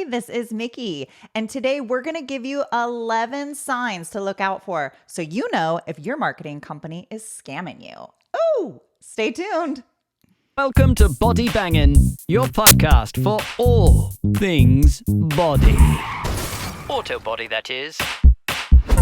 this is Micki, and today we're going to give you 11 signs to look out for so you know if your marketing company is scamming you. Oh, stay tuned. Welcome to Body Bangin', your podcast for all things body. Auto body, that is.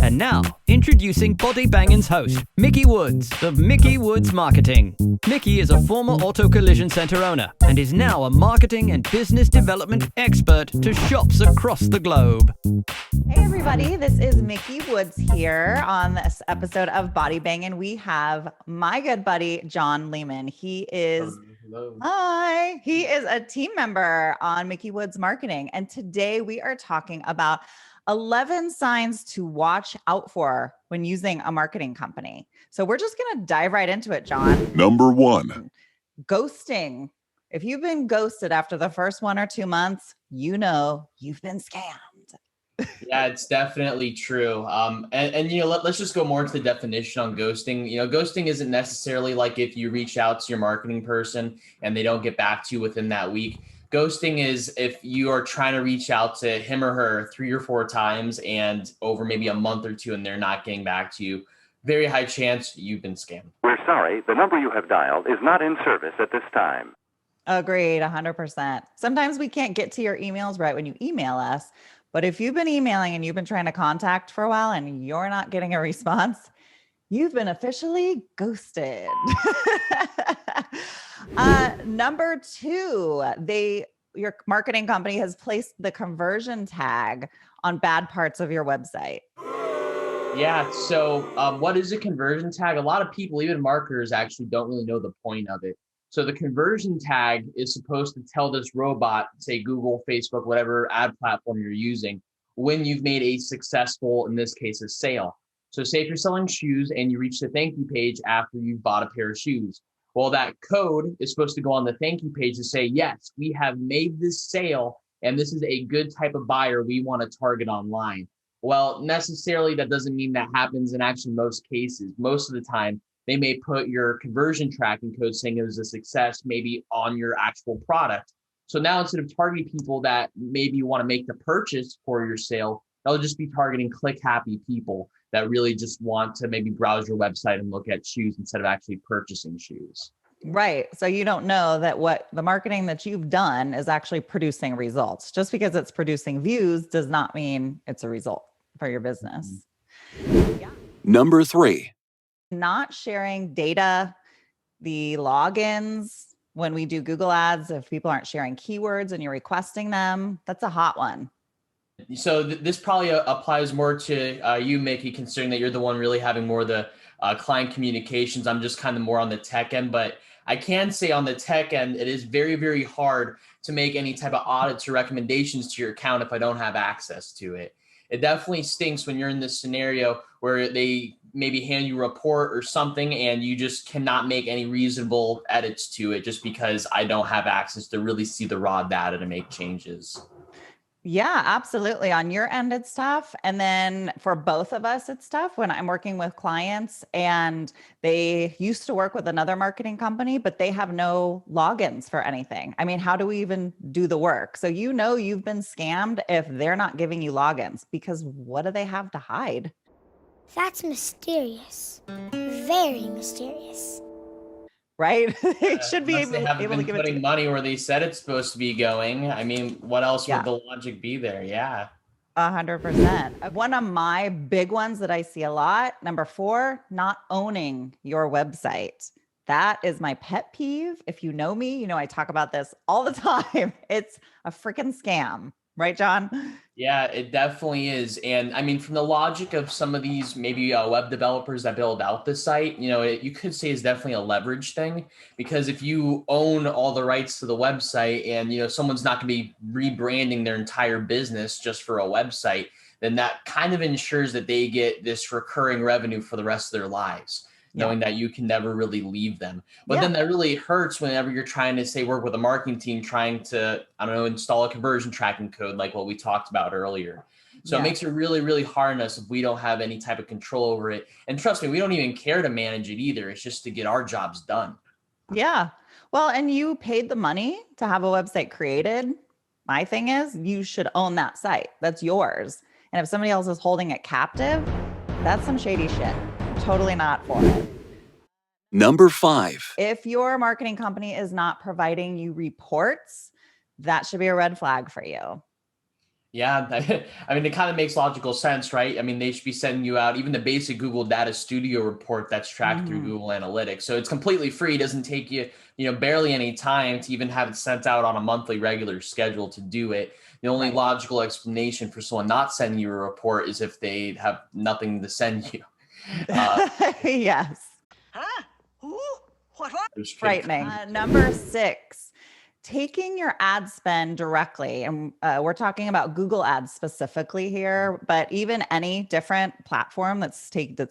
And now, introducing Body Bangin's host, Micki Woods of Micki Woods Marketing. Micki is a former auto collision center owner and is now a marketing and business development expert to shops across the globe. Hey everybody, this is Micki Woods here. On this episode of Body Bangin', we have my good buddy, John Lehman. He is a team member on Micki Woods Marketing. And today we are talking about 11 signs to watch out for when using a marketing company. So we're just going to dive right into it, John. Number 1. Ghosting. If you've been ghosted after the first 1 or 2 months, you know you've been scammed. Yeah, it's definitely true. Let's just go more into the definition on ghosting. Ghosting isn't necessarily like if you reach out to your marketing person and they don't get back to you within that week. Ghosting is if you are trying to reach out to him or her 3 or 4 times and over maybe a month or 2 and they're not getting back to you. Very high chance you've been scammed. We're sorry, the number you have dialed is not in service at this time. Agreed, 100%. Sometimes we can't get to your emails right when you email us. But if you've been emailing and you've been trying to contact for a while and you're not getting a response, you've been officially ghosted. Number 2, your marketing company has placed the conversion tag on bad parts of your website. Yeah. So what is a conversion tag? A lot of people, even marketers, actually don't really know the point of it. So the conversion tag is supposed to tell this robot, say Google, Facebook, whatever ad platform you're using, when you've made a successful, in this case, a sale. So say if you're selling shoes and you reach the thank you page after you've bought a pair of shoes. Well, that code is supposed to go on the thank you page to say, yes, we have made this sale and this is a good type of buyer we want to target online. Well, necessarily that doesn't mean that happens in actually most cases. Most of the time, they may put your conversion tracking code saying it was a success maybe on your actual product. So now instead of targeting people that maybe want to make the purchase for your sale, they'll just be targeting click happy people that really just want to maybe browse your website and look at shoes instead of actually purchasing shoes. Right. So you don't know that what the marketing that you've done is actually producing results. Just because it's producing views does not mean it's a result for your business. Yeah. Number 3. Not sharing data, the logins when we do Google ads, if people aren't sharing keywords and you're requesting them, that's a hot one. So this probably applies more to you, Micki, considering that you're the one really having more of the client communications. I'm just kind of more on the tech end, but I can say on the tech end, it is very, very hard to make any type of audits or recommendations to your account if I don't have access to it. It definitely stinks when you're in this scenario where they maybe hand you a report or something and you just cannot make any reasonable edits to it just because I don't have access to really see the raw data to make changes. Yeah, absolutely. On your end, it's tough. And then for both of us, it's tough when I'm working with clients and they used to work with another marketing company, but they have no logins for anything. I mean, how do we even do the work? So you know you've been scammed if they're not giving you logins, because what do they have to hide? That's mysterious. Very mysterious. Right? They should be able to give putting money where they said it's supposed to be going. I mean, what else would the logic be there? Yeah. 100%. One of my big ones that I see a lot, number 4, not owning your website. That is my pet peeve. If you know me, you know I talk about this all the time. It's a freaking scam. Right, John? Yeah, it definitely is. And I mean, from the logic of some of these maybe web developers that build out the site, you could say is definitely a leverage thing, because if you own all the rights to the website and, someone's not going to be rebranding their entire business just for a website, then that kind of ensures that they get this recurring revenue for the rest of their lives, knowing that you can never really leave them. But then that really hurts whenever you're trying to say work with a marketing team, trying to, install a conversion tracking code like what we talked about earlier. So it makes it really, really hard on us if we don't have any type of control over it. And trust me, we don't even care to manage it either. It's just to get our jobs done. Yeah. Well, and you paid the money to have a website created. My thing is, you should own that site. That's yours. And if somebody else is holding it captive, that's some shady shit. Totally not for it. Number 5. If your marketing company is not providing you reports, that should be a red flag for you. Yeah, I mean, it kind of makes logical sense, right? I mean, they should be sending you out even the basic Google Data Studio report that's tracked through Google Analytics. So it's completely free. It doesn't take you, barely any time to even have it sent out on a monthly regular schedule to do it. The only logical explanation for someone not sending you a report is if they have nothing to send you. Yes. Huh? Who? What? Frightening. Number 6. Taking your ad spend directly, and we're talking about Google Ads specifically here, but even any different platform that's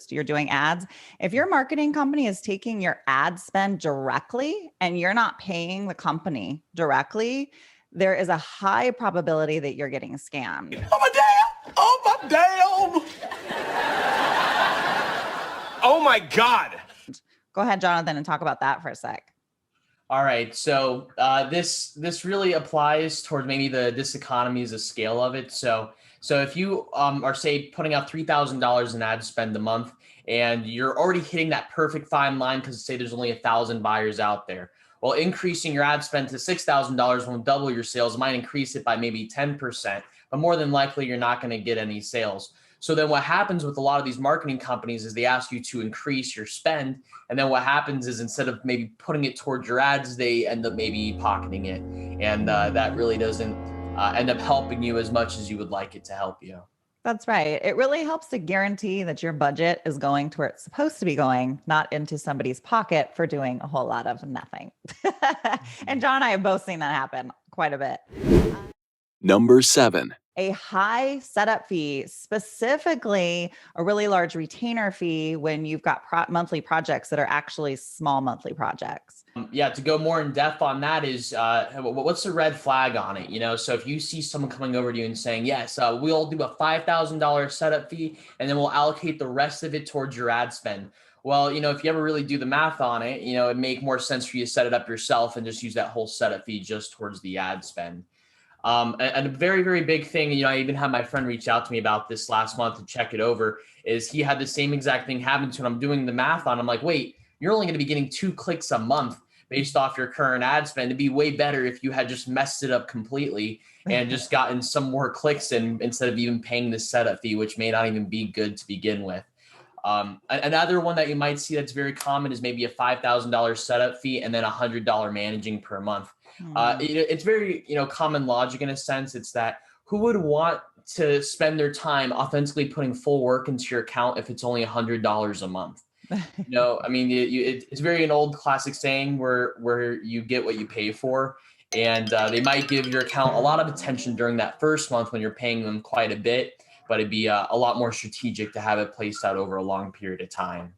you're doing ads. If your marketing company is taking your ad spend directly and you're not paying the company directly, there is a high probability that you're getting scammed. Oh my damn! Oh my damn! Oh my God! Go ahead, Jonathan, and talk about that for a sec. All right, so this really applies towards maybe the diseconomies of scale of it. So if you are, say, putting out $3,000 in ad spend a month, and you're already hitting that perfect fine line because, say, there's only 1,000 buyers out there. Well, increasing your ad spend to $6,000 won't double your sales. It might increase it by maybe 10%, but more than likely you're not going to get any sales. So then what happens with a lot of these marketing companies is they ask you to increase your spend. And then what happens is instead of maybe putting it towards your ads, they end up maybe pocketing it. And that really doesn't end up helping you as much as you would like it to help you. That's right. It really helps to guarantee that your budget is going to where it's supposed to be going, not into somebody's pocket for doing a whole lot of nothing. And John and I have both seen that happen quite a bit. Number 7. A high setup fee, specifically a really large retainer fee when you've got monthly projects that are actually small monthly projects. Yeah, to go more in depth on that is what's the red flag on it? So if you see someone coming over to you and saying, yes, we'll do a $5,000 setup fee and then we'll allocate the rest of it towards your ad spend. Well, if you ever really do the math on it, it'd make more sense for you to set it up yourself and just use that whole setup fee just towards the ad spend. And a very, very big thing, I even had my friend reach out to me about this last month to check it over, is he had the same exact thing happen to him. I'm doing the math on. I'm like, wait, you're only going to be getting 2 clicks a month based off your current ad spend. It'd be way better if you had just messed it up completely and just gotten some more clicks in instead of even paying the setup fee, which may not even be good to begin with. Another one that you might see that's very common is maybe a $5,000 setup fee and then $100 managing per month. It's very, common logic in a sense. It's that who would want to spend their time authentically putting full work into your account if it's only $100 a month? It's very an old classic saying where you get what you pay for. And they might give your account a lot of attention during that first month when you're paying them quite a bit, but it'd be a lot more strategic to have it placed out over a long period of time.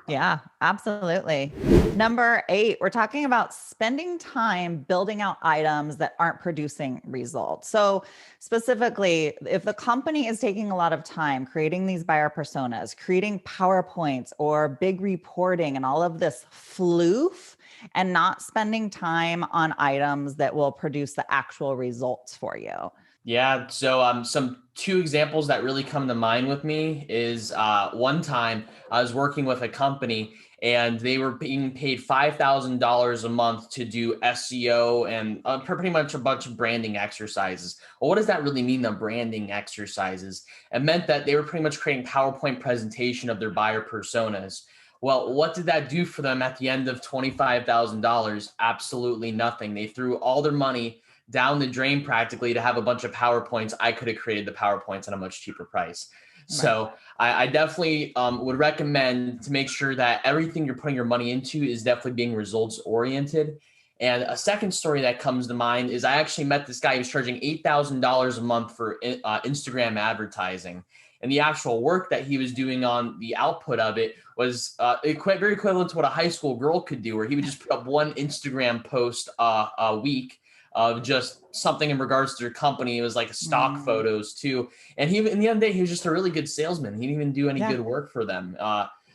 Yeah, absolutely. Number 8, we're talking about spending time building out items that aren't producing results. So specifically, if the company is taking a lot of time creating these buyer personas, creating PowerPoints or big reporting and all of this floof, and not spending time on items that will produce the actual results for you. Yeah. So some 2 examples that really come to mind with me is one time I was working with a company and they were being paid $5,000 a month to do SEO and pretty much a bunch of branding exercises. Well, what does that really mean, the branding exercises? It meant that they were pretty much creating PowerPoint presentation of their buyer personas. Well, what did that do for them at the end of $25,000? Absolutely nothing. They threw all their money down the drain practically to have a bunch of PowerPoints. I could have created the PowerPoints at a much cheaper price. Right. So I definitely would recommend to make sure that everything you're putting your money into is definitely being results oriented. And a second story that comes to mind is I actually met this guy who was charging $8,000 a month for Instagram advertising. And the actual work that he was doing on the output of it was very equivalent to what a high school girl could do, where he would just put up one Instagram post a week of just something in regards to their company. It was like stock photos too. And he, in the end of the day, he was just a really good salesman. He didn't even do any good work for them.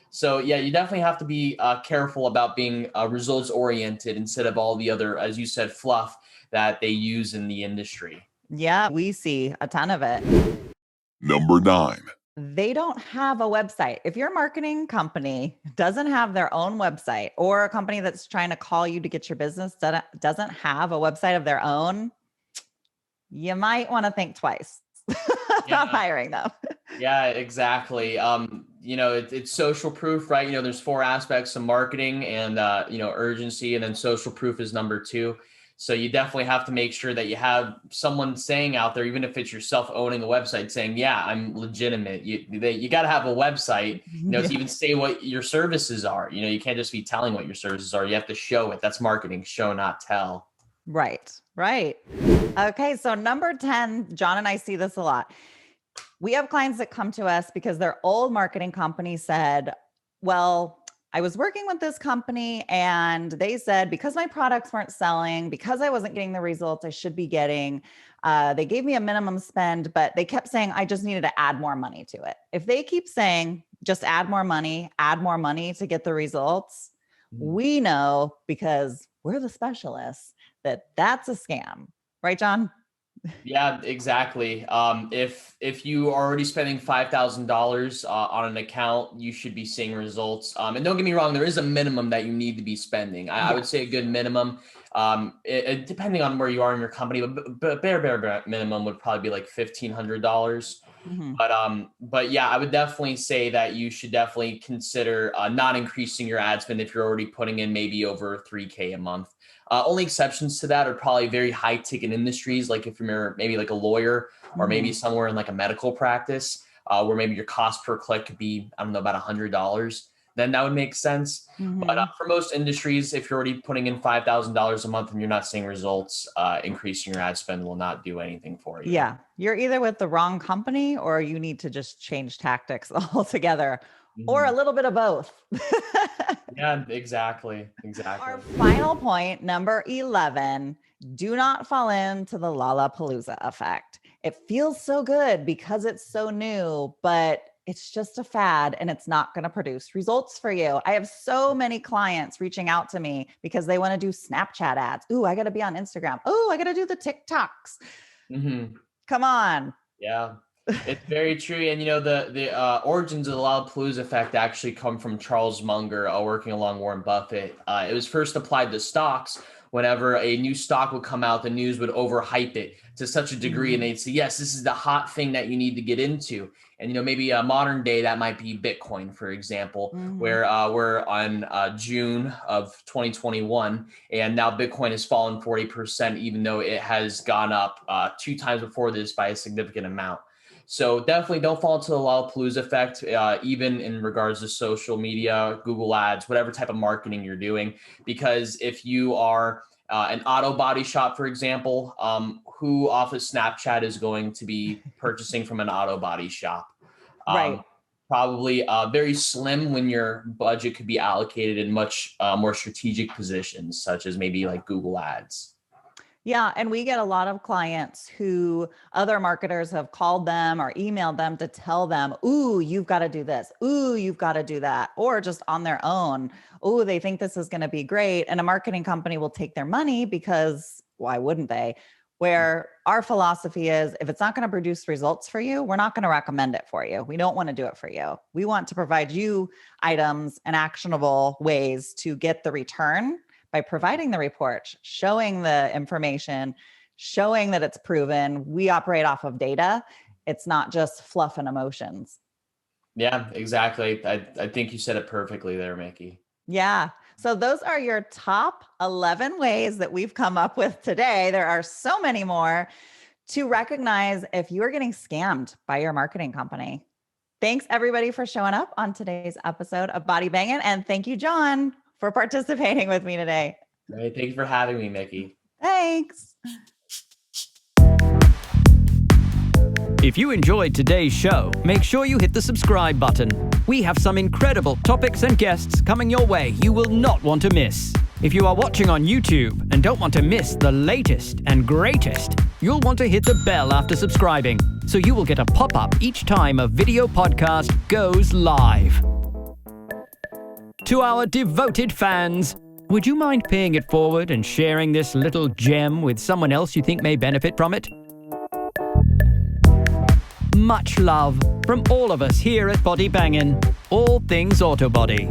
So yeah, you definitely have to be careful about being results oriented instead of all the other, as you said, fluff that they use in the industry. Yeah, we see a ton of it. Number 9. They don't have a website. If your marketing company doesn't have their own website, or a company that's trying to call you to get your business doesn't have a website of their own, you might want to think twice about hiring them. Yeah, exactly. It's social proof, right? There's 4 aspects of marketing and, urgency, and then social proof is number 2. So you definitely have to make sure that you have someone saying out there, even if it's yourself owning a website, saying, yeah, I'm legitimate. You got to have a website, to even say what your services are. You can't just be telling what your services are. You have to show it. That's marketing, show, not tell. Right. Okay. So number 10, John and I see this a lot. We have clients that come to us because their old marketing company said, well, I was working with this company and they said, because my products weren't selling, because I wasn't getting the results I should be getting, they gave me a minimum spend, but they kept saying I just needed to add more money to it. If they keep saying, just add more money to get the results, we know, because we're the specialists, that that's a scam. Right, John? Yeah, exactly. If you are already spending $5,000 on an account, you should be seeing results. And don't get me wrong, there is a minimum that you need to be spending. I would say a good minimum, depending on where you are in your company, but bare minimum would probably be like $1,500. But yeah, I would definitely say that you should definitely consider not increasing your ad spend if you're already putting in maybe over $3,000 a month. Only exceptions to that are probably very high ticket industries, like if you're maybe like a lawyer or maybe somewhere in like a medical practice, where maybe your cost per click could be, I don't know, about $100. Then that would make sense. But for most industries, if you're already putting in $5,000 a month and you're not seeing results, increasing your ad spend will not do anything for you. Yeah. You're either with the wrong company or you need to just change tactics altogether, or a little bit of both. Yeah, exactly. Our final point, number 11, do not fall into the Lollapalooza effect. It feels so good because it's so new, but it's just a fad and it's not going to produce results for you. I have so many clients reaching out to me because they want to do Snapchat ads. Ooh, I got to be on Instagram. Oh, I got to do the TikToks. Come on. Yeah. It's very true. And, the origins of the Lollapalooza effect actually come from Charles Munger, working along Warren Buffett. It was first applied to stocks. Whenever a new stock would come out, the news would overhype it to such a degree. And they'd say, yes, this is the hot thing that you need to get into. And, maybe a modern day, that might be Bitcoin, for example, where we're on June of 2021. And now Bitcoin has fallen 40%, even though it has gone up 2 times before this by a significant amount. So definitely don't fall into the Lollapalooza effect, even in regards to social media, Google ads, whatever type of marketing you're doing. Because if you are an auto body shop, for example, who off of Snapchat is going to be purchasing from an auto body shop? Right. Probably very slim when your budget could be allocated in much more strategic positions, such as maybe like Google ads. Yeah. And we get a lot of clients who other marketers have called them or emailed them to tell them, ooh, you've got to do this. Ooh, you've got to do that. Or just on their own. Ooh, they think this is going to be great. And a marketing company will take their money because why wouldn't they? Where our philosophy is, if it's not going to produce results for you, we're not going to recommend it for you. We don't want to do it for you. We want to provide you items and actionable ways to get the return by providing the report, showing the information, showing that it's proven. We operate off of data. It's not just fluff and emotions. Yeah, exactly. I think you said it perfectly there, Micki. Yeah. So those are your top 11 ways that we've come up with today. There are so many more to recognize if you're getting scammed by your marketing company. Thanks everybody for showing up on today's episode of Body Bangin'. And thank you, John, for participating with me today. Hey, thank you for having me, Micki. Thanks. If you enjoyed today's show, make sure you hit the subscribe button. We have some incredible topics and guests coming your way you will not want to miss. If you are watching on YouTube and don't want to miss the latest and greatest, you'll want to hit the bell after subscribing, so you will get a pop-up each time a video podcast goes live. To our devoted fans, would you mind paying it forward and sharing this little gem with someone else you think may benefit from it? much love from all of us here at Body Bangin', all things auto body.